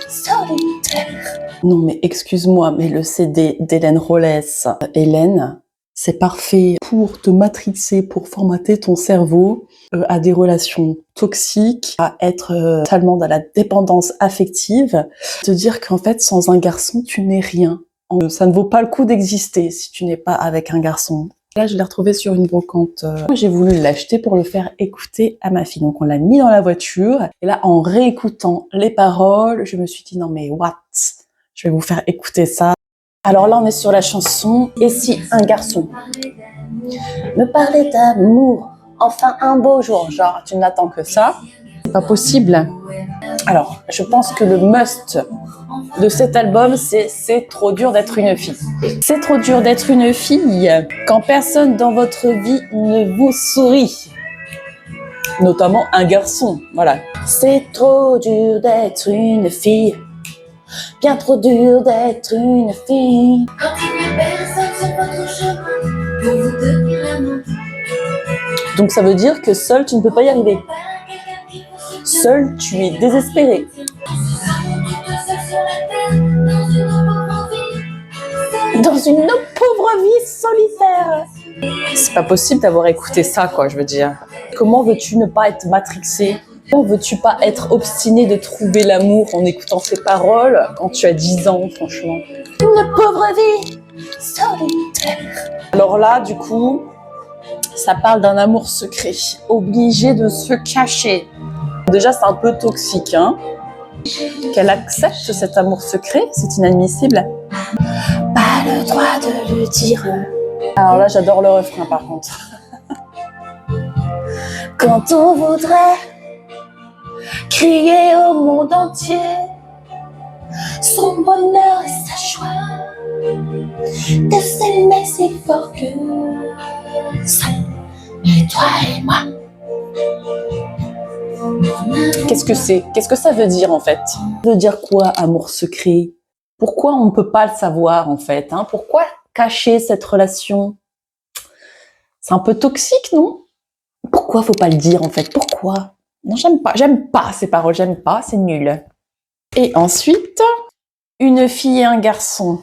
solitaire. Non mais excuse-moi, mais le CD d'Hélène Rollès, Hélène, c'est parfait pour te matrixer, pour formater ton cerveau à des relations toxiques, à être totalement dans la dépendance affective, te dire qu'en fait, sans un garçon, tu n'es rien. Ça ne vaut pas le coup d'exister si tu n'es pas avec un garçon. Là, je l'ai retrouvé sur une brocante. J'ai voulu l'acheter pour le faire écouter à ma fille. Donc, on l'a mis dans la voiture. Et là, en réécoutant les paroles, je me suis dit, non mais what? Je vais vous faire écouter ça. Alors là, on est sur la chanson « Et si un garçon me parlait d'amour, enfin un beau jour ?» Genre, tu n'attends que ça. C'est pas possible. Alors, je pense que le must de cet album, c'est trop dur d'être une fille. C'est trop dur d'être une fille quand personne dans votre vie ne vous sourit. Notamment un garçon, voilà. C'est trop dur d'être une fille. Bien trop dur d'être une fille. Quand il n'y a personne sur votre chemin pour vous tenir la main. Donc ça veut dire que seul tu ne peux pas y arriver. Seul tu es désespéré. Dans une pauvre vie solitaire. C'est pas possible d'avoir écouté ça, quoi, je veux dire. Comment veux-tu ne pas être matrixé? Comment veux-tu pas être obstiné de trouver l'amour en écoutant ces paroles quand tu as 10 ans, franchement? Une pauvre vie solitaire. Alors là, du coup, ça parle d'un amour secret, obligé de se cacher. Déjà, c'est un peu toxique, hein. Qu'elle accepte cet amour secret, c'est inadmissible. Pas le droit de le dire. Alors là, j'adore le refrain, par contre. Quand on voudrait crier au monde entier son bonheur et sa joie, de s'aimer si fort que ça, et toi et moi. Qu'est-ce que c'est? Qu'est-ce que ça veut dire en fait? Ça veut dire quoi, amour secret? Pourquoi on ne peut pas le savoir en fait, hein? Pourquoi cacher cette relation? C'est un peu toxique, non? Pourquoi faut pas le dire en fait? Pourquoi? Non, j'aime pas ces paroles, j'aime pas, c'est nul. Et ensuite, une fille et un garçon.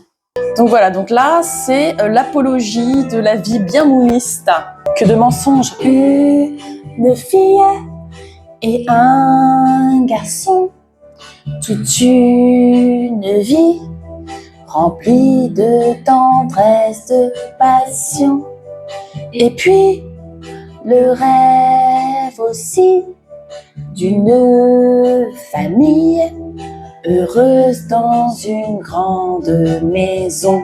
Donc voilà, donc là, c'est l'apologie de la vie bien mouliste. Que de mensonges. Une fille et un garçon, toute une vie remplie de tendresse, de passion. Et puis, le rêve aussi d'une famille heureuse dans une grande maison.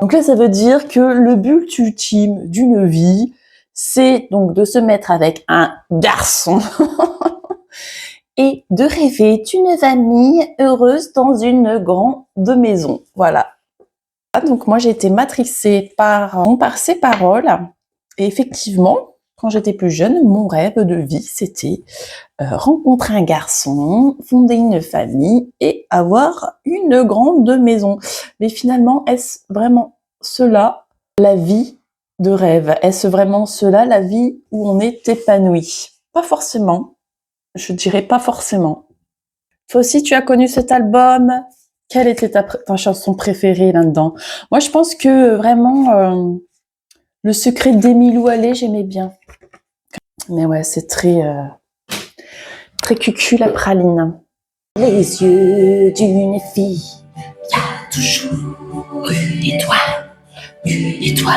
Donc là, ça veut dire que le but ultime d'une vie, c'est donc de se mettre avec un garçon et de rêver d'une famille heureuse dans une grande maison. Voilà. Donc moi, j'ai été matrixée par ces paroles. Et effectivement, quand j'étais plus jeune, mon rêve de vie, c'était rencontrer un garçon, fonder une famille et avoir une grande maison. Mais finalement, est-ce vraiment cela la vie de rêve? Est-ce vraiment cela la vie où on est épanoui? Pas forcément. Je dirais pas forcément. Toi aussi, tu as connu cet album. Quelle était ta chanson préférée là-dedans? Moi, je pense que vraiment, Le secret d'Emilou Allé, j'aimais bien. Mais ouais, c'est très cucu la praline. Les yeux d'une fille, il y a toujours une étoile, une étoile.